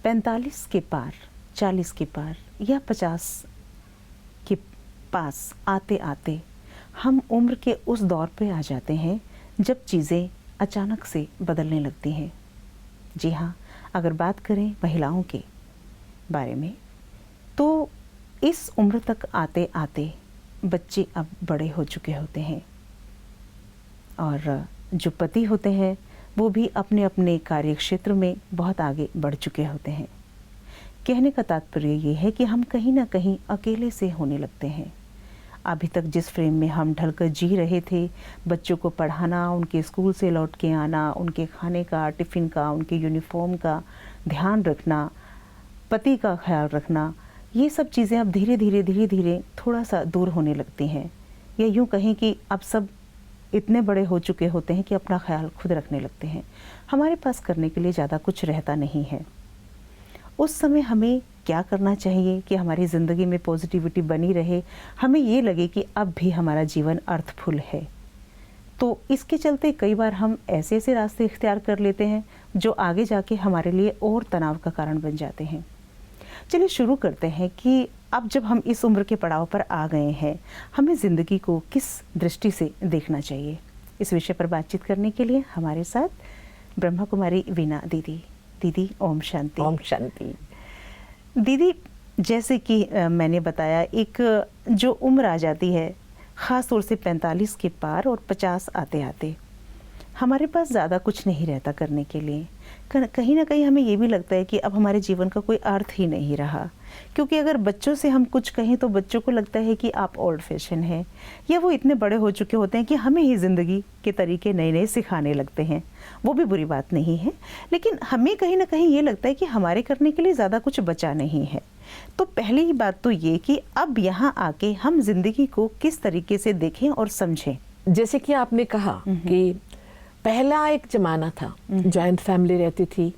45 के पार, 40 के पार या 50 के पास आते आते हम उम्र के उस दौर पे आ जाते हैं जब चीज़ें अचानक से बदलने लगती हैं। जी हाँ, अगर बात करें महिलाओं के बारे में तो इस उम्र तक आते आते बच्चे अब बड़े हो चुके होते हैं और जो पति होते हैं वो भी अपने अपने कार्यक्षेत्र में बहुत आगे बढ़ चुके होते हैं। कहने का तात्पर्य ये है कि हम कहीं ना कहीं अकेले से होने लगते हैं। अभी तक जिस फ्रेम में हम ढलकर जी रहे थे, बच्चों को पढ़ाना, उनके स्कूल से लौट के आना, उनके खाने का, टिफ़िन का, उनके यूनिफॉर्म का ध्यान रखना, पति का ख्याल रखना, ये सब चीज़ें अब धीरे धीरे थोड़ा सा दूर होने लगती हैं। या यूँ कहें कि अब सब इतने बड़े हो चुके होते हैं कि अपना ख्याल खुद रखने लगते हैं। हमारे पास करने के लिए ज़्यादा कुछ रहता नहीं है। उस समय हमें क्या करना चाहिए कि हमारी ज़िंदगी में पॉजिटिविटी बनी रहे, हमें ये लगे कि अब भी हमारा जीवन अर्थफुल है। तो इसके चलते कई बार हम ऐसे ऐसे रास्ते इख्तियार कर लेते हैं जो आगे जाके हमारे लिए और तनाव का कारण बन जाते हैं। चलिए शुरू करते हैं कि अब जब हम इस उम्र के पड़ाव पर आ गए हैं, हमें ज़िंदगी को किस दृष्टि से देखना चाहिए। इस विषय पर बातचीत करने के लिए हमारे साथ ब्रह्मा कुमारी वीणा दीदी। दीदी ओम शांति। ओम शांति। दीदी, जैसे कि मैंने बताया, एक जो उम्र आ जाती है ख़ास तौर से 45 के पार और 50 आते आते हमारे पास ज़्यादा कुछ नहीं रहता करने के लिए। कहीं ना कहीं हमें ये भी लगता है कि अब हमारे जीवन का कोई अर्थ ही नहीं रहा, क्योंकि अगर बच्चों से हम कुछ कहें तो बच्चों को लगता है कि आप ओल्ड फैशन हैं, या वो इतने बड़े हो चुके होते हैं कि हमें ही ज़िंदगी के तरीके नए नए सिखाने लगते हैं। वो भी बुरी बात नहीं है, लेकिन हमें कहीं ना कहीं ये लगता है कि हमारे करने के लिए ज़्यादा कुछ बचा नहीं है। तो पहली ही बात तो ये कि अब यहाँ आके हम जिंदगी को किस तरीके से देखें और समझें। जैसे कि आपने कहा कि पहला एक ज़माना था, जॉइंट फैमिली रहती थी,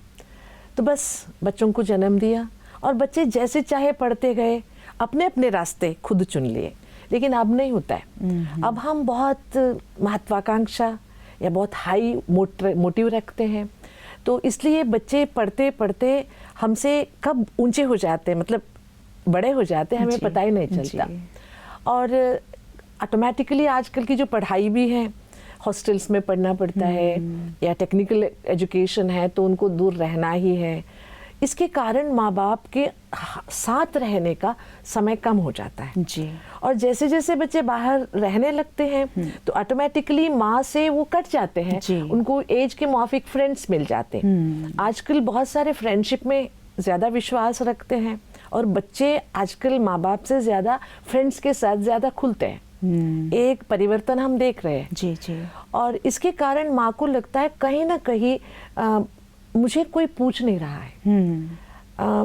तो बस बच्चों को जन्म दिया और बच्चे जैसे चाहे पढ़ते गए, अपने अपने रास्ते खुद चुन लिए। लेकिन अब नहीं होता है। अब हम बहुत महत्वाकांक्षा या बहुत हाई मोटिव रखते हैं, तो इसलिए बच्चे पढ़ते पढ़ते हमसे कब ऊंचे हो जाते हैं, मतलब बड़े हो जाते हैं, हमें पता ही नहीं चलता। और ऑटोमेटिकली आजकल की जो पढ़ाई भी है, हॉस्टल्स में पढ़ना पड़ता है या टेक्निकल एजुकेशन है तो उनको दूर रहना ही है। इसके कारण माँ बाप के साथ रहने का समय कम हो जाता है जी। और जैसे जैसे बच्चे बाहर रहने लगते हैं तो ऑटोमेटिकली माँ से वो कट जाते हैं, उनको एज के मुआफिक फ्रेंड्स मिल जाते हैं। आजकल बहुत सारे फ्रेंडशिप में ज़्यादा विश्वास रखते हैं और बच्चे आजकल माँ बाप से ज़्यादा फ्रेंड्स के साथ ज़्यादा खुलते हैं। एक परिवर्तन हम देख रहे हैं। जी जी। और इसके कारण माँ को लगता है कहीं ना कहीं मुझे कोई पूछ नहीं रहा है,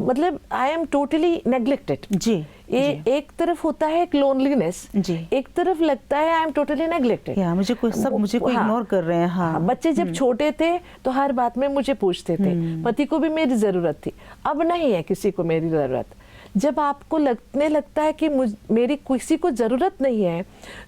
मतलब आई एम टोटली नेग्लेक्टेड। जी। एक तरफ होता है एक लोनलीनेस, एक तरफ लगता है आई एम टोटली नेग्लेक्टेड, मुझे कोई इग्नोर कर रहे हैं। हाँ। बच्चे जब छोटे थे तो हर बात में मुझे पूछते थे, पति को भी मेरी जरूरत थी, अब नहीं है किसी को मेरी जरूरत। जब आपको लगने लगता है कि मेरी किसी को जरूरत नहीं है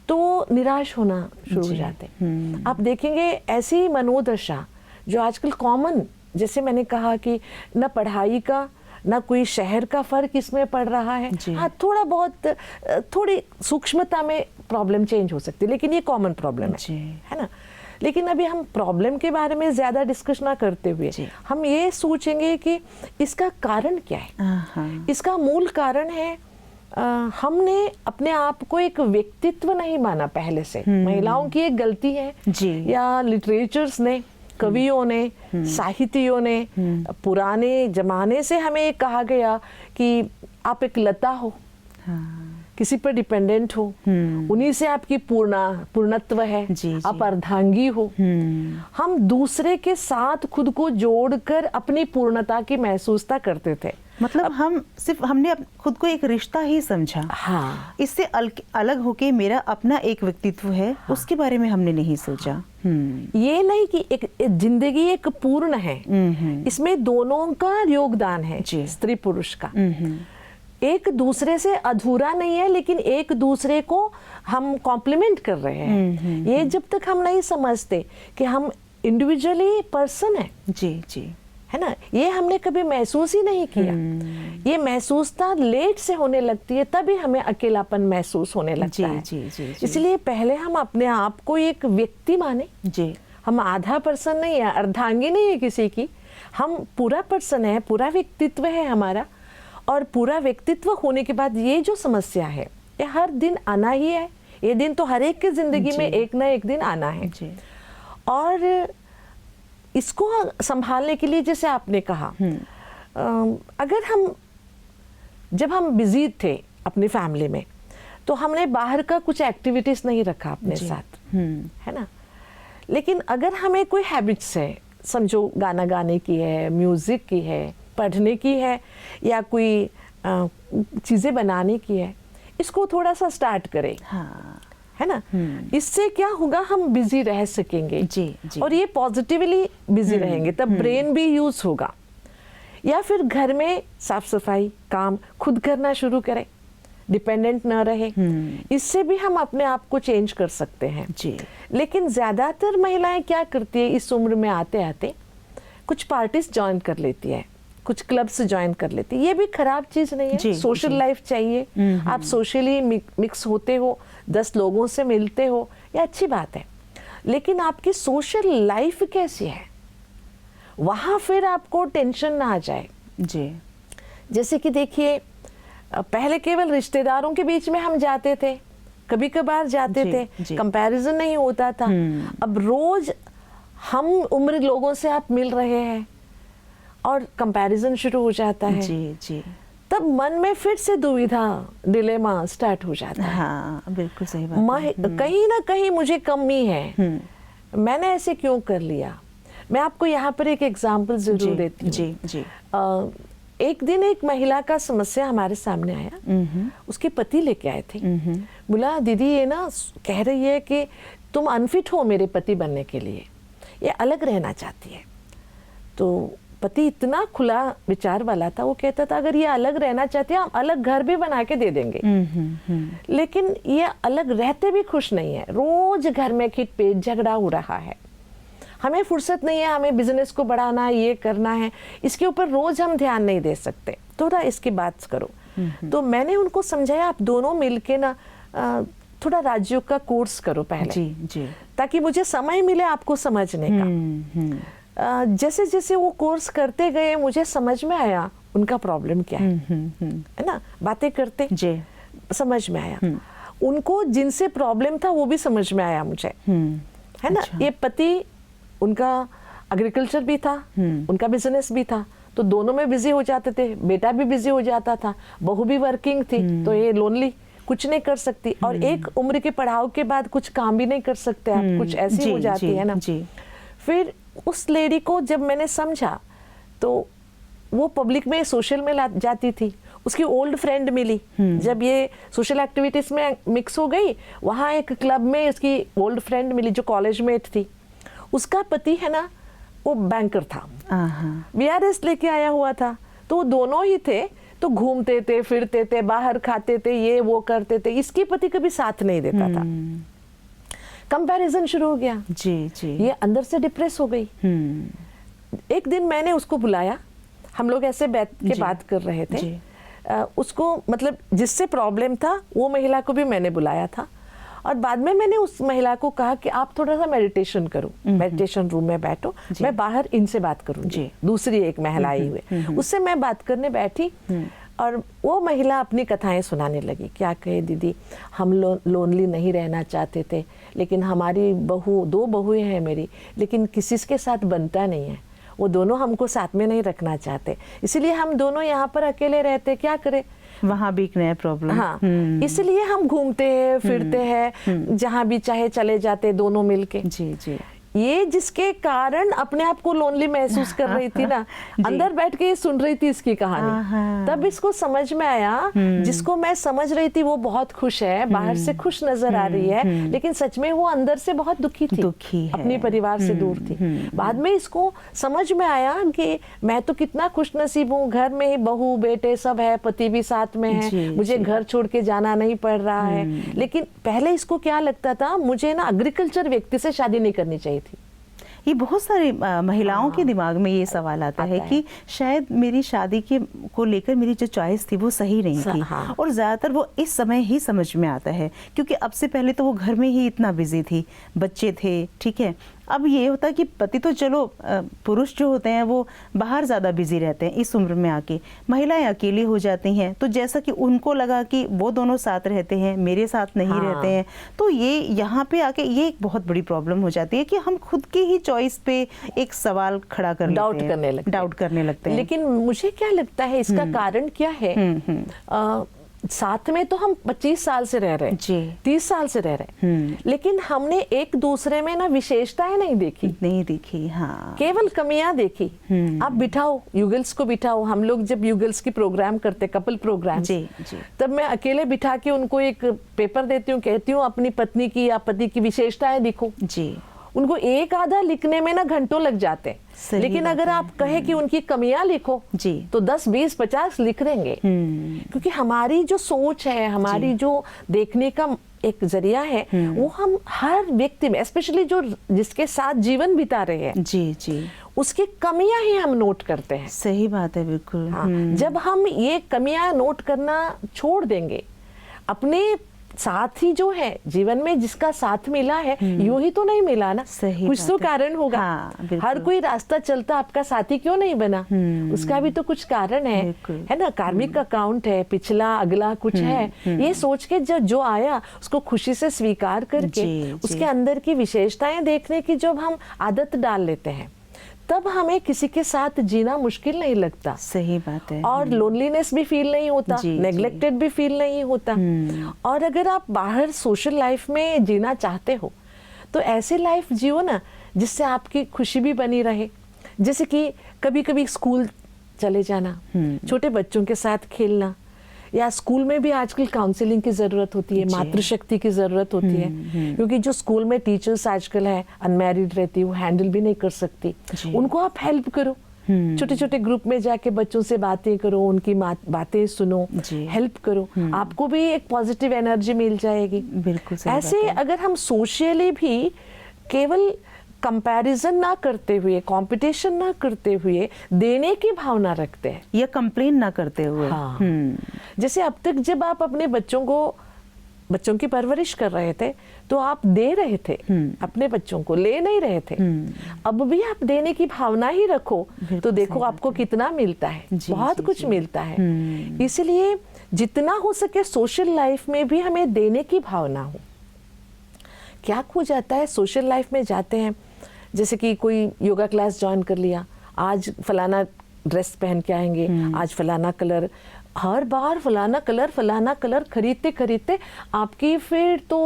तो निराश होना शुरू हो जाते हैं। आप देखेंगे ऐसी मनोदशा जो आजकल कॉमन, जैसे मैंने कहा कि न पढ़ाई का न कोई शहर का फर्क इसमें पड़ रहा है। हाँ, थोड़ा बहुत थोड़ी सूक्ष्मता में प्रॉब्लम चेंज हो सकती है, लेकिन ये कॉमन प्रॉब्लम है ना। लेकिन अभी हम प्रॉब्लम के बारे में ज़्यादा डिस्कस ना करते हुए हम ये सोचेंगे कि इसका कारण क्या है। इसका मूल कारण है हमने अपने आप को एक व्यक्तित्व नहीं माना पहले से। महिलाओं की एक गलती है या लिटरेचर्स ने, कवियों ने, साहित्यों ने, पुराने जमाने से हमें एक कहा गया कि आप एक लता हो, किसी पर डिपेंडेंट हो, उन्हीं से आपकी पूर्णत्व है, आप अर्धांगी हो। हम दूसरे के साथ खुद को जोड़कर अपनी पूर्णता की महसूसता करते थे। मतलब हमने खुद को एक रिश्ता ही समझा। हाँ। इससे अलग होके मेरा अपना एक व्यक्तित्व है। हाँ। उसके बारे में हमने नहीं सोचा। ये नहीं कि एक जिंदगी एक पूर्ण है, इसमें दोनों का योगदान है, स्त्री पुरुष का। एक दूसरे से अधूरा नहीं है, लेकिन एक दूसरे को हम कॉम्प्लीमेंट कर रहे हैं। ये जब तक हम नहीं समझते कि हम इंडिविजुअली पर्सन है, जी जी, है ना, ये हमने कभी महसूस ही नहीं किया। ये महसूसता लेट से होने लगती है, तभी हमें अकेलापन महसूस होने लगता है। जी। इसलिए पहले हम अपने आप को एक व्यक्ति माने। जी। हम आधा पर्सन नहीं है, अर्धांगी नहीं है किसी की, हम पूरा पर्सन है, पूरा व्यक्तित्व है हमारा। और पूरा व्यक्तित्व होने के बाद ये जो समस्या है ये हर दिन आना ही है। ये दिन तो हर एक की जिंदगी में एक ना एक दिन आना है। जी। और इसको संभालने के लिए जैसे आपने कहा, अगर जब हम बिजी थे अपनी फैमिली में तो हमने बाहर का कुछ एक्टिविटीज नहीं रखा अपने साथ, है ना। लेकिन अगर हमें कोई हैबिट्स है, समझो गाना गाने की है, म्यूजिक की है, पढ़ने की है, या कोई चीजें बनाने की है, इसको थोड़ा सा स्टार्ट करें। हाँ। है ना, इससे क्या होगा, हम बिजी रह सकेंगे। जी। और ये पॉजिटिवली बिजी रहेंगे, तब ब्रेन भी यूज होगा। या फिर घर में साफ सफाई काम खुद करना शुरू करें, डिपेंडेंट ना रहे। इससे भी हम अपने आप को चेंज कर सकते हैं। जी। लेकिन ज्यादातर महिलाएं क्या करती है, इस उम्र में आते आते कुछ पार्टीज ज्वाइन कर लेती है, कुछ क्लब्स ज्वाइन कर लेती है। ये भी खराब चीज नहीं है। सोशल लाइफ चाहिए, आप सोशली मिक्स होते हो, 10 लोगों से मिलते हो, ये अच्छी बात है। लेकिन आपकी सोशल लाइफ कैसी है, वहां फिर आपको टेंशन ना आ जाए। जी। जैसे कि देखिए, पहले केवल रिश्तेदारों के बीच में हम जाते थे, कभी कभार जाते थे, कंपैरिजन नहीं होता था। अब रोज हम उम्र लोगों से आप मिल रहे हैं और कंपैरिजन शुरू हो जाता है। जी। तब मन में फिर से दुविधा, डिलेमा स्टार्ट हो जाता है। हाँ, बिल्कुल सही बात। कहीं ना कहीं मुझे कमी है, मैंने ऐसे क्यों कर लिया। मैं आपको यहाँ पर एक एग्जाम्पल जरूर देती हूँ। जी। एक दिन एक महिला का समस्या हमारे सामने आया। उसके पति लेके आए थे, बोला दीदी ये ना कह रही है कि तुम अनफिट हो मेरे पति बनने के लिए, ये अलग रहना चाहती है। तो पति इतना खुला विचार वाला था, वो कहता था अगर ये अलग रहना चाहती है हम अलग घर भी बना के दे देंगे। लेकिन ये अलग रहते भी खुश नहीं है, रोज घर में खिट पेट झगड़ा हो रहा है, हमें फुर्सत नहीं है, हमें बिजनेस को बढ़ाना है, ये करना है, इसके ऊपर रोज हम ध्यान नहीं दे सकते, थोड़ा इसकी बात करो। तो मैंने उनको समझाया आप दोनों मिलके ना थोड़ा राजयोग का कोर्स करो पहले, जी। ताकि मुझे समय मिले आपको समझने का। जैसे जैसे वो कोर्स करते गए मुझे समझ में आया उनका प्रॉब्लम क्या है ना, बातें करते जी समझ में आया। उनको जिनसे प्रॉब्लम था वो भी समझ में आया मुझे, है ना। ये पति उनका एग्रीकल्चर भी था, उनका बिजनेस भी था, तो दोनों में बिजी हो जाते थे, बेटा भी बिजी हो जाता था, बहू भी वर्किंग थी, तो ये लोनली कुछ नहीं कर सकती। और एक उम्र के पढ़ाव के बाद कुछ काम भी नहीं कर सकते आप, कुछ ऐसी हो जाती है ना। फिर उस लेडी को जब मैंने समझा तो वो पब्लिक में सोशल में जाती थी, उसकी ओल्ड फ्रेंड मिली, जब ये सोशल एक्टिविटीज में मिक्स हो गई, वहाँ एक क्लब में उसकी ओल्ड फ्रेंड मिली जो कॉलेज मेट थी। उसका पति है ना वो बैंकर था, VRS लेके आया हुआ था, तो वो दोनों ही थे, तो घूमते थे, फिरते थे, बाहर खाते थे, ये वो करते थे। इसकी पति कभी साथ नहीं देता था। कंपैरिजन शुरू हो गया जी। ये अंदर से डिप्रेस हो गई। एक दिन मैंने उसको बुलाया, हम लोग ऐसे बैठ के बात कर रहे थे। उसको मतलब जिससे प्रॉब्लम था वो महिला को भी मैंने बुलाया था, और बाद में मैंने उस महिला को कहा कि आप थोड़ा सा मेडिटेशन करो, मेडिटेशन रूम में बैठो, मैं बाहर इनसे बात करूंगी। दूसरी एक महिला आई हुई, उससे मैं बात करने बैठी, और वो महिला अपनी कथाएं सुनाने लगी। क्या कहे दीदी, हम लोनली नहीं रहना चाहते थे, लेकिन हमारी बहू, 2 बहुएं हैं मेरी, लेकिन किसी के साथ बनता नहीं है, वो दोनों हमको साथ में नहीं रखना चाहते, इसीलिए हम दोनों यहाँ पर अकेले रहते, क्या करें। वहाँ भी एक नया प्रॉब्लम। हाँ, इसलिए हम घूमते हैं, फिरते हैं, जहाँ भी चाहे चले जाते दोनों मिलके। जी। ये जिसके कारण अपने आप को लोनली महसूस कर रही थी ना, अंदर बैठ के सुन रही थी इसकी कहानी, तब इसको समझ में आया जिसको मैं समझ रही थी वो बहुत खुश है, बाहर से खुश नजर आ रही है, लेकिन सच में वो अंदर से बहुत दुखी थी, अपने परिवार से दूर थी। बाद में इसको समझ में आया कि मैं तो कितना खुश नसीब हूँ, घर में ही बहू बेटे सब है, पति भी साथ में है, मुझे घर छोड़ के जाना नहीं पड़ रहा है। लेकिन पहले इसको क्या लगता था, मुझे ना एग्रीकल्चर व्यक्ति से शादी नहीं करनी चाहिए थी। ये बहुत सारे महिलाओं के दिमाग में ये सवाल आता है कि शायद मेरी शादी के को लेकर मेरी जो चॉइस थी वो सही नहीं थी। और ज़्यादातर वो इस समय ही समझ में आता है, क्योंकि अब से पहले तो वो घर में ही इतना बिजी थी, बच्चे थे, ठीक है। अब ये होता है कि पति तो चलो, पुरुष जो होते हैं वो बाहर ज़्यादा बिजी रहते हैं, इस उम्र में आके महिलाएं अकेली हो जाती हैं। तो जैसा कि उनको लगा कि वो दोनों साथ रहते हैं, मेरे साथ नहीं रहते हैं, तो ये यहाँ पे आके ये एक बहुत बड़ी प्रॉब्लम हो जाती है कि हम खुद की ही चॉइस पे एक सवाल खड़ा कर डाउट करने लगते हैं। लेकिन मुझे क्या लगता है इसका कारण क्या है? साथ में तो हम 25 साल से रह रहे हैं, 30 साल से रह रहे हैं, लेकिन हमने एक दूसरे में ना विशेषताएं नहीं देखी। हाँ, केवल कमियां देखी। आप बिठाओ युगल्स को, बिठाओ, हम लोग जब युगल्स की प्रोग्राम करते, कपल प्रोग्राम, तब मैं अकेले बिठा के उनको एक पेपर देती हूँ, कहती हूँ अपनी पत्नी की या पति की विशेषताएं लिखो जी। उनको एक आधा लिखने में ना घंटों लग जाते हैं, लेकिन अगर आप कहे कि उनकी कमियां लिखो जी, तो 10, 20, 50 लिख देंगे। क्योंकि हमारी जो सोच है, हमारी जो देखने का एक जरिया है, वो हम हर व्यक्ति में, स्पेशली जो जिसके साथ जीवन बिता रहे हैं जी, उसकी कमियां ही हम नोट करते हैं। सही बात है, बिल्कुल। हाँ, जब हम ये कमियां नोट करना छोड़ देंगे, अपने साथी जो है जीवन में, जिसका साथ मिला है, यूं ही तो नहीं मिला ना, कुछ तो कारण होगा। हाँ, हर कोई रास्ता चलता आपका साथी क्यों नहीं बना, उसका भी तो कुछ कारण है ना। कार्मिक अकाउंट है, पिछला अगला कुछ है। ये सोच के जो आया उसको खुशी से स्वीकार करके उसके अंदर की विशेषताएं देखने की जब हम आदत डाल लेते हैं, तब हमें किसी के साथ जीना मुश्किल नहीं लगता। सही बात है। और लोनलीनेस भी फील नहीं होता, नेग्लेक्टेड भी फील नहीं होता। और अगर आप बाहर सोशल लाइफ में जीना चाहते हो तो ऐसे लाइफ जियो ना जिससे आपकी खुशी भी बनी रहे। जैसे कि कभी कभी स्कूल चले जाना, छोटे बच्चों के साथ खेलना, या स्कूल में भी आजकल काउंसलिंग की जरूरत होती है, मातृशक्ति की जरूरत होती है, क्योंकि जो स्कूल में टीचर्स आजकल है अनमैरिड रहती है, वो हैंडल भी नहीं कर सकती। उनको आप हेल्प करो, छोटे छोटे ग्रुप में जाके बच्चों से बातें करो, उनकी बातें सुनो, हेल्प करो, आपको भी एक पॉजिटिव एनर्जी मिल जाएगी। बिल्कुल ऐसे अगर हम सोशली भी केवल कंपैरिजन ना करते हुए, कंपटीशन ना करते हुए, देने की भावना रखते हैं या कंप्लेन ना करते हुए। हाँ। जैसे अब तक जब आप अपने बच्चों की परवरिश कर रहे थे तो आप दे रहे थे अपने बच्चों को, ले नहीं रहे थे। अब भी आप देने की भावना ही रखो तो देखो आपको कितना मिलता है, बहुत कुछ मिलता है। इसलिए जितना हो सके सोशल लाइफ में भी हमें देने की भावना हो। क्या हो जाता है, सोशल लाइफ में जाते हैं, जैसे कि कोई योगा क्लास ज्वाइन कर लिया, आज फलाना ड्रेस पहन के आएंगे, आज फलाना कलर, हर बार फलाना कलर खरीदते खरीदते आपकी फिर तो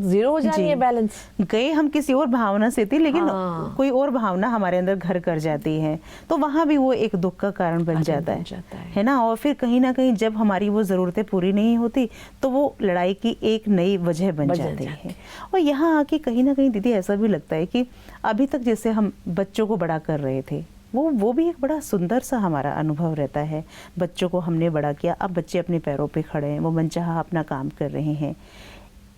जीरो हो जानी है बैलेंस। गए हम किसी और भावना से थे, लेकिन कोई और भावना हमारे अंदर घर कर जाती है, तो वहाँ भी वो एक दुख का कारण बन जाता है ना। और फिर कहीं ना कहीं जब हमारी वो ज़रूरतें पूरी नहीं होती तो वो लड़ाई की एक नई वजह बन जाती है। और यहाँ आके कहीं ना कहीं दीदी ऐसा भी लगता है कि अभी तक जैसे हम बच्चों को बड़ा कर रहे थे, वो भी एक बड़ा सुंदर सा हमारा अनुभव रहता है। बच्चों को हमने बड़ा किया, अब बच्चे अपने पैरों पे खड़े हैं, वो मनचाहा अपना काम कर रहे हैं।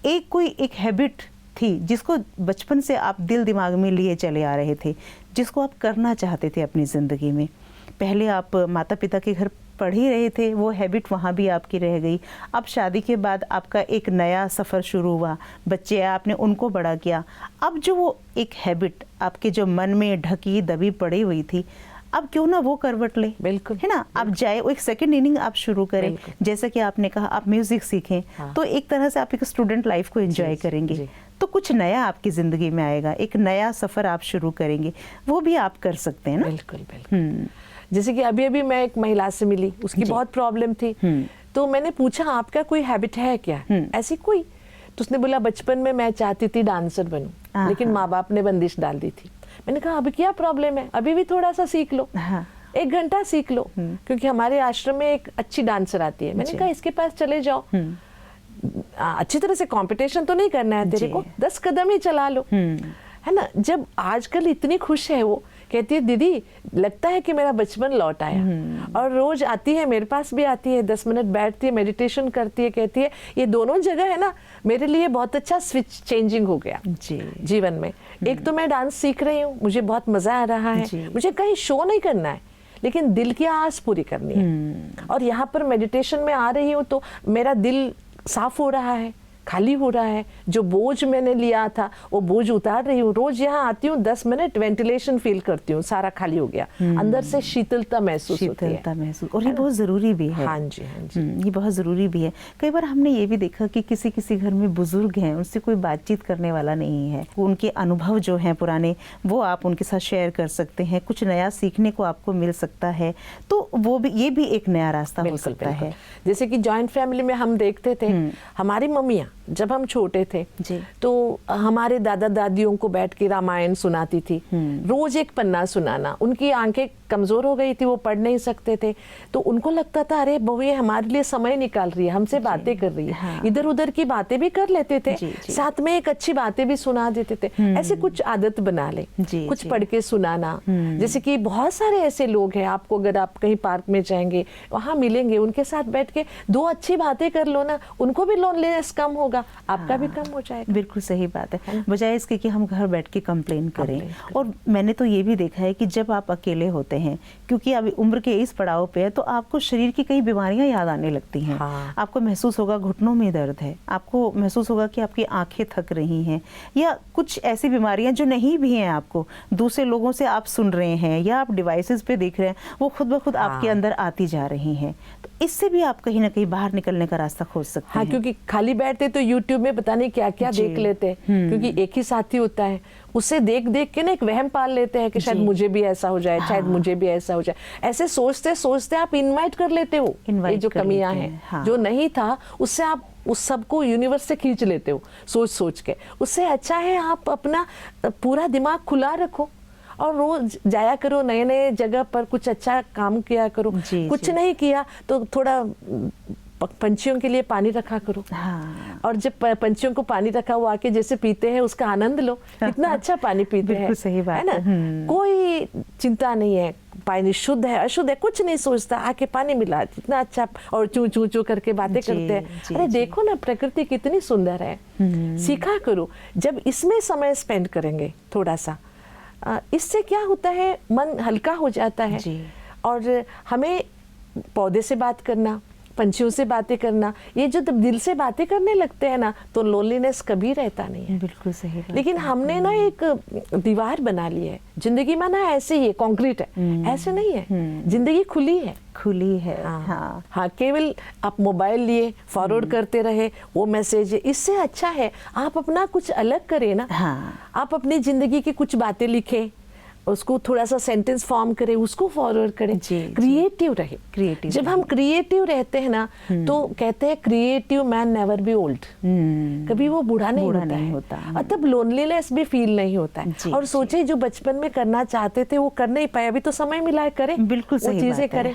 एक हैबिट थी जिसको बचपन से आप दिल दिमाग में लिए चले आ रहे थे, जिसको आप करना चाहते थे अपनी ज़िंदगी में। पहले आप माता पिता के घर पढ़ ही रहे थे, वो हैबिट वहाँ भी आपकी रह गई। अब शादी के बाद आपका एक नया सफ़र शुरू हुआ, बच्चे आपने उनको बड़ा किया। अब जो वो एक हैबिट आपके जो मन में ढकी दबी पड़ी हुई थी, अब क्यों ना वो करवट ले, बिल्कुल है ना। आप जाए एक सेकंड इनिंग आप शुरू करें, जैसा कि आपने कहा आप म्यूजिक सीखें। हाँ। तो एक तरह से आप एक स्टूडेंट लाइफ को एंजॉय करेंगे, तो कुछ नया आपकी ज़िंदगी में आएगा, एक नया सफ़र आप शुरू करेंगे, वो भी आप कर सकते हैं ना। बिल्कुल बिल्कुल। जैसे कि अभी मैं एक महिला से मिली, उसकी बहुत प्रॉब्लम थी, तो मैंने पूछा आपका कोई हैबिट है क्या ऐसी कोई, तो उसने बोला बचपन में मैं चाहती थी डांसर बनूं, लेकिन माँ बाप ने बंदिश डाल दी थी। मैंने कहा अभी क्या प्रॉब्लम है, अभी भी थोड़ा सा सीख लो, 1 घंटा सीख लो, क्योंकि हमारे आश्रम में एक अच्छी डांसर आती है। मैंने कहा इसके पास चले जाओ, अच्छी तरह से कंपटीशन तो नहीं करना है तेरे को, 10 कदम ही चला लो, है ना। जब आजकल इतनी खुश है, वो कहती है दीदी लगता है कि मेरा बचपन लौट आया। और रोज आती है, मेरे पास भी आती है, 10 मिनट बैठती है, मेडिटेशन करती है, कहती है ये दोनों जगह है ना, मेरे लिए बहुत अच्छा स्विच चेंजिंग हो गया जीवन में। एक तो मैं डांस सीख रही हूँ, मुझे बहुत मजा आ रहा है, जी। मुझे कहीं शो नहीं करना है, लेकिन दिल की आस पूरी करनी है। और यहाँ पर मेडिटेशन में आ रही हूँ तो मेरा दिल साफ हो रहा है, खाली हो रहा है। जो बोझ मैंने लिया था वो बोझ उतार रही हूँ। रोज यहाँ आती हूँ, 10 मिनट वेंटिलेशन फील करती हूँ, सारा खाली हो गया, अंदर से शीतलता महसूस होती है। शीतलता महसूस, और ये बहुत जरूरी भी है। हाँ जी, हाँ जी। ये बहुत ज़रूरी भी है। कई बार हमने ये भी देखा कि किसी किसी घर में बुजुर्ग हैं, उनसे कोई बातचीत करने वाला नहीं है, उनके अनुभव जो हैं पुराने वो आप उनके साथ शेयर कर सकते हैं, कुछ नया सीखने को आपको मिल सकता है, तो वो भी, ये भी एक नया रास्ता हो सकता है। जैसे कि जॉइंट फैमिली में हम देखते थे, हमारी मम्मियाँ जब हम छोटे थे तो हमारे दादा दादियों को बैठ के रामायण सुनाती थी, रोज एक पन्ना सुनाना। उनकी आंखें कमजोर हो गई थी, वो पढ़ नहीं सकते थे, तो उनको लगता था अरे बहू ये हमारे लिए समय निकाल रही है, हमसे बातें कर रही है। हाँ। इधर उधर की बातें भी कर लेते थे, साथ में एक अच्छी बातें भी सुना देते थे। ऐसे कुछ आदत बना ले, कुछ पढ़ के सुनाना। जैसे कि बहुत सारे ऐसे लोग हैं, आपको अगर आप कहीं पार्क में जाएंगे वहां मिलेंगे, उनके साथ बैठ के 2 अच्छी बातें कर लो ना, उनको भी लोनलीनेस कम होगा, आपका भी कम हो जाएगा। बिल्कुल सही बात है, बजाय इसके कि हम घर बैठ के कंप्लेन करें। और मैंने तो ये भी देखा है कि जब आप अकेले होते हैं, क्योंकि अभी उम्र के इस पड़ाव पे है, तो आपको शरीर की कई बीमारियां याद आने लगती हैं। हाँ। आपको महसूस होगा घुटनों में दर्द है, आपको महसूस होगा कि आपकी आंखें थक रही हैं, या कुछ ऐसी बीमारियां जो नहीं भी हैं, आपको दूसरे लोगों से आप सुन रहे हैं या आप डिवाइसेस पे देख रहे हैं, वो खुद ब खुद आपके अंदर आती जा रही हैं। तो इससे भी आप कहीं ना कहीं बाहर निकलने का रास्ता खोज सकते हैं। क्योंकि खाली बैठते तो यूट्यूब में पता नहीं क्या क्या देख लेते हैं, क्योंकि एक ही साथी होता है, उससे देख देख के ना एक वहम पाल लेते हैं कि शायद मुझे भी ऐसा हो जाए, शायद मुझे भी ऐसा हो जाए। ऐसे सोचते सोचते आप इनवाइट कर लेते हो ये जो कमियां हैं, जो नहीं था उससे आप उस सबको यूनिवर्स से खींच लेते हो सोच सोच के। उससे अच्छा है आप अपना पूरा दिमाग खुला रखो और रोज जाया करो नए नए जगह पर, कुछ अच्छा काम किया करो। कुछ नहीं किया तो थोड़ा पंछियों के लिए पानी रखा करो। हाँ। और जब पंछियों को पानी रखा वो आके जैसे पीते हैं उसका आनंद लो, कितना अच्छा पानी पीते हैं। सही बात है ना, कोई चिंता नहीं है, पानी शुद्ध है अशुद्ध है कुछ नहीं सोचता, आके पानी मिला, कितना अच्छा, और चू चू चू करके बातें करते हैं। अरे देखो ना प्रकृति कितनी सुंदर है, सीखा करो। जब इसमें समय स्पेंड करेंगे थोड़ा सा, इससे क्या होता है, मन हल्का हो जाता है। और हमें पौधे से बात करना, पंछियों से बातें करना, ये जो दिल से बातें करने लगते हैं ना, तो लोनलीनेस कभी रहता नहीं है। बिल्कुल सही बात। लेकिन हमने ना एक दीवार बना ली है जिंदगी में, ना ऐसे ही है, कंक्रीट है, ऐसे नहीं है। जिंदगी खुली है, खुली है। हाँ, केवल आप मोबाइल लिए फॉरवर्ड करते रहे वो मैसेज, इससे अच्छा है आप अपना कुछ अलग करें ना। आप अपनी जिंदगी की कुछ बातें लिखें, उसको थोड़ा सा सेंटेंस फॉर्म करें, उसको फॉरवर्ड करें, क्रिएटिव रहे। जब हम क्रिएटिव रहते हैं ना, तो कहते हैं creative man never be old, कभी वो बूढ़ा नहीं होता। और तब लोनलीनेस भी फील नहीं होता है। और सोचे जो बचपन में करना चाहते थे वो कर नहीं पाए, अभी तो समय मिला है, करें, बिल्कुल वो चीजें करें।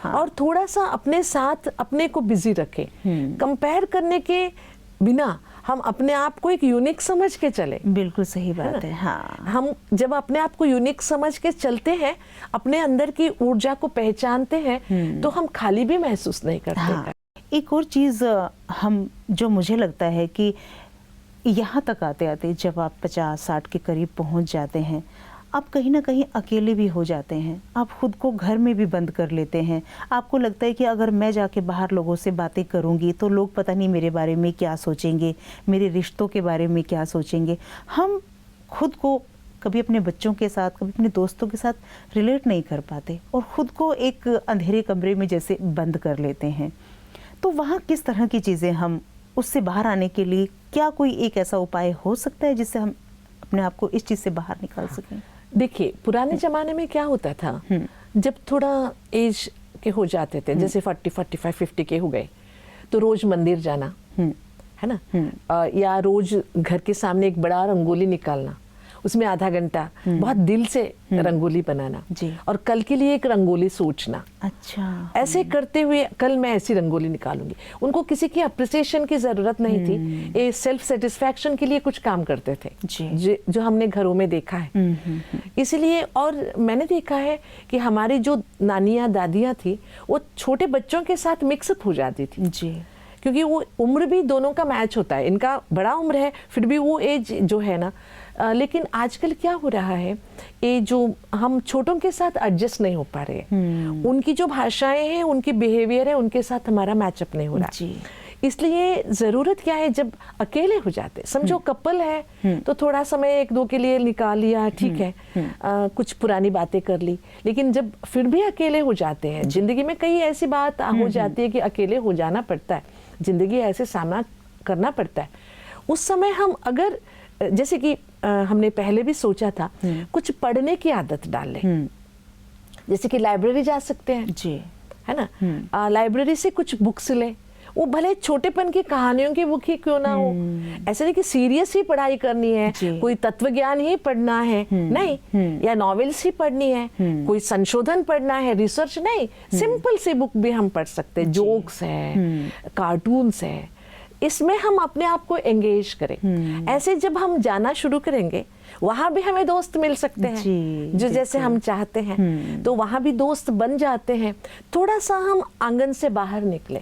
और थोड़ा सा अपने साथ अपने को बिजी रखें, कंपेयर करने के बिना हम अपने आप को एक यूनिक समझ के चले। बिल्कुल सही बात है। हाँ, हम जब अपने आप को यूनिक समझ के चलते हैं, अपने अंदर की ऊर्जा को पहचानते हैं, तो हम खाली भी महसूस नहीं करते। एक और चीज हम, जो मुझे लगता है कि यहाँ तक आते आते जब आप 50-60 के करीब पहुँच जाते हैं, आप कहीं ना कहीं अकेले भी हो जाते हैं, आप खुद को घर में भी बंद कर लेते हैं। आपको लगता है कि अगर मैं जाके बाहर लोगों से बातें करूंगी तो लोग पता नहीं मेरे बारे में क्या सोचेंगे, मेरे रिश्तों के बारे में क्या सोचेंगे। हम खुद को कभी अपने बच्चों के साथ, कभी अपने दोस्तों के साथ रिलेट नहीं कर पाते और खुद को एक अंधेरे कमरे में जैसे बंद कर लेते हैं। तो वहाँ किस तरह की चीज़ें, हम उससे बाहर आने के लिए क्या कोई एक ऐसा उपाय हो सकता है जिससे हम अपने आप को इस चीज़ से बाहर निकाल सकें? देखिए, पुराने जमाने में क्या होता था, जब थोड़ा एज के हो जाते थे, जैसे 40, 45, 50 के हो गए, तो रोज मंदिर जाना, है ना, या रोज घर के सामने एक बड़ा रंगोली निकालना, उसमें आधा घंटा बहुत दिल से रंगोली बनाना, और कल के लिए एक रंगोली सोचना। अच्छा, ऐसे करते हुए कल मैं ऐसी रंगोली निकालूंगी। उनको किसी की अप्रिसिएशन की जरूरत नहीं थी, ये सेल्फ सेटिस्फैक्शन के लिए कुछ काम करते थे, जो हमने घरों में देखा है। इसलिए, और मैंने देखा है कि हमारी जो नानियां दादियां थी, वो छोटे बच्चों के साथ मिक्सअप हो जाती थी, क्योंकि वो उम्र भी दोनों का मैच होता है। इनका बड़ा उम्र है, फिर भी वो एज जो है ना, लेकिन आजकल क्या हो रहा है, ये जो हम छोटों के साथ एडजस्ट नहीं हो पा रहे हैं, उनकी जो भाषाएं हैं, उनकी बिहेवियर है, उनके साथ हमारा मैचअप नहीं हो रहा जी। इसलिए ज़रूरत क्या है, जब अकेले हो जाते, समझो कपल है तो थोड़ा समय एक दो के लिए निकाल लिया, ठीक है, कुछ पुरानी बातें कर ली, लेकिन जब फिर भी अकेले हो जाते हैं, जिंदगी में कई ऐसी बात हो जाती है कि अकेले हो जाना पड़ता है, जिंदगी ऐसे सामना करना पड़ता है, उस समय हम अगर जैसे कि हमने पहले भी सोचा था कुछ पढ़ने की आदत डाल लें, जैसे कि लाइब्रेरी जा सकते हैं जी, है ना, लाइब्रेरी से कुछ बुक्स लें, वो भले छोटेपन की कहानियों की बुक ही क्यों ना हो, ऐसे नहीं कि सीरियस ही पढ़ाई करनी है, कोई तत्व ज्ञान ही पढ़ना है, नहीं, या नॉवेल्स ही पढ़नी है, कोई संशोधन पढ़ना है, रिसर्च नहीं, सिंपल सी बुक भी हम पढ़ सकते हैं, जोक्स है, कार्टून्स है, इसमें हम अपने आप को एंगेज करें। ऐसे जब हम जाना शुरू करेंगे, वहां भी हमें दोस्त मिल सकते हैं जो जैसे हम चाहते हैं, तो वहां भी दोस्त बन जाते हैं। थोड़ा सा हम आंगन से बाहर निकले,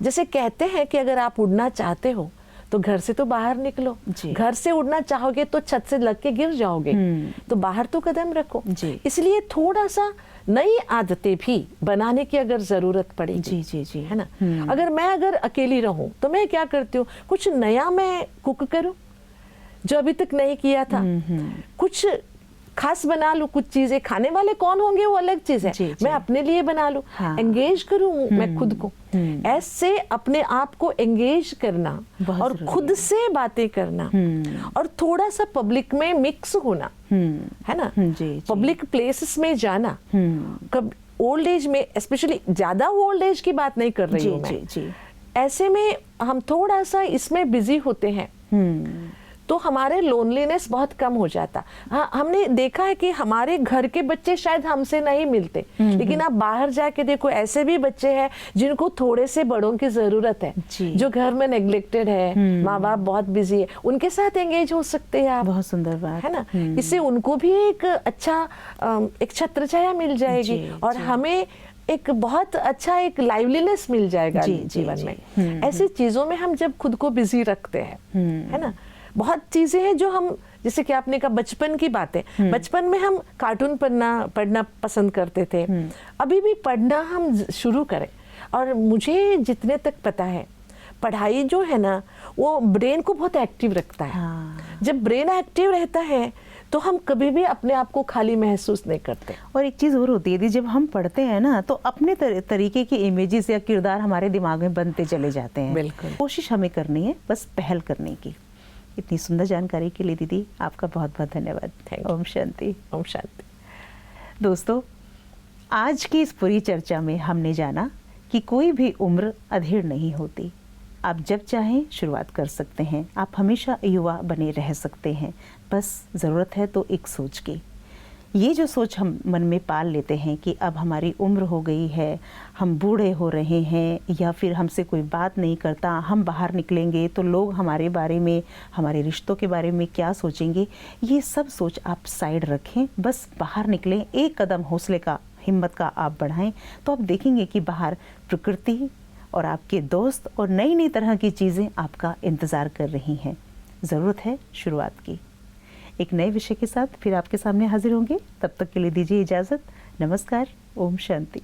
जैसे कहते हैं कि अगर आप उड़ना चाहते हो तो घर से तो बाहर निकलो, घर से उड़ना चाहोगे तो छत से लग के गिर जाओगे, तो बाहर तो कदम रखो। इसलिए थोड़ा सा नई आदतें भी बनाने की अगर जरूरत पड़ेगी, जी, है ना। अगर अकेली रहूं तो मैं क्या करती हूँ, कुछ नया मैं कुक करूं जो अभी तक नहीं किया था, कुछ खास बना लूं, कुछ चीजें, खाने वाले कौन होंगे वो अलग चीज है, मैं अपने लिए बना लूं, एंगेज करूं मैं खुद को। ऐसे अपने आप को एंगेज करना और खुद से बातें करना और थोड़ा सा पब्लिक में मिक्स होना, है ना, पब्लिक प्लेसेस में जाना। कब ओल्ड एज में, स्पेशली ज्यादा ओल्ड एज की बात नहीं कर रही हूँ मैं, ऐसे में हम थोड़ा सा इसमें बिजी होते हैं तो हमारे लोनलीनेस बहुत कम हो जाता। हाँ, हमने देखा है कि हमारे घर के बच्चे शायद हमसे नहीं मिलते, लेकिन आप बाहर जाके देखो, ऐसे भी बच्चे हैं जिनको थोड़े से बड़ों की जरूरत है, जो घर में नेग्लेक्टेड है, माँ बाप बहुत बिजी है, उनके साथ एंगेज हो सकते हैं आप। बहुत सुंदर बात है ना, इससे उनको भी एक अच्छा एक छत्रछाया मिल जाएगी और हमें एक बहुत अच्छा एक लाइवलीनेस मिल जाएगा जीवन में। ऐसी चीजों में हम जब खुद को बिजी रखते हैं, है ना, बहुत चीजें हैं जो हम, जैसे कि आपने कहा बचपन की बातें, बचपन में हम कार्टून पढ़ना पसंद करते थे, अभी भी पढ़ना हम शुरू करें। और मुझे जितने तक पता है, पढ़ाई जो है ना वो ब्रेन को बहुत एक्टिव रखता है। जब ब्रेन एक्टिव रहता है तो हम कभी भी अपने आप को खाली महसूस नहीं करते। और एक चीज़ और होती है, जब हम पढ़ते हैं ना तो अपने तरीके के इमेजेस या किरदार हमारे दिमाग में बनते चले जाते हैं। बिल्कुल, कोशिश हमें करनी है बस पहल करने की। इतनी सुंदर जानकारी के लिए दीदी आपका बहुत बहुत धन्यवाद। ओम शांति। ओम शांति। दोस्तों, आज की इस पूरी चर्चा में हमने जाना कि कोई भी उम्र अधेड़ नहीं होती। आप जब चाहें शुरुआत कर सकते हैं, आप हमेशा युवा बने रह सकते हैं, बस ज़रूरत है तो एक सोच की। ये जो सोच हम मन में पाल लेते हैं कि अब हमारी उम्र हो गई है, हम बूढ़े हो रहे हैं, या फिर हमसे कोई बात नहीं करता, हम बाहर निकलेंगे तो लोग हमारे बारे में, हमारे रिश्तों के बारे में क्या सोचेंगे, ये सब सोच आप साइड रखें, बस बाहर निकलें, एक कदम हौसले का, हिम्मत का आप बढ़ाएं, तो आप देखेंगे कि बाहर प्रकृति और आपके दोस्त और नई नई तरह की चीज़ें आपका इंतज़ार कर रही हैं। ज़रूरत है शुरुआत की। एक नए विषय के साथ फिर आपके सामने हाजिर होंगे, तब तक के लिए दीजिए इजाज़त। नमस्कार। ओम शांति।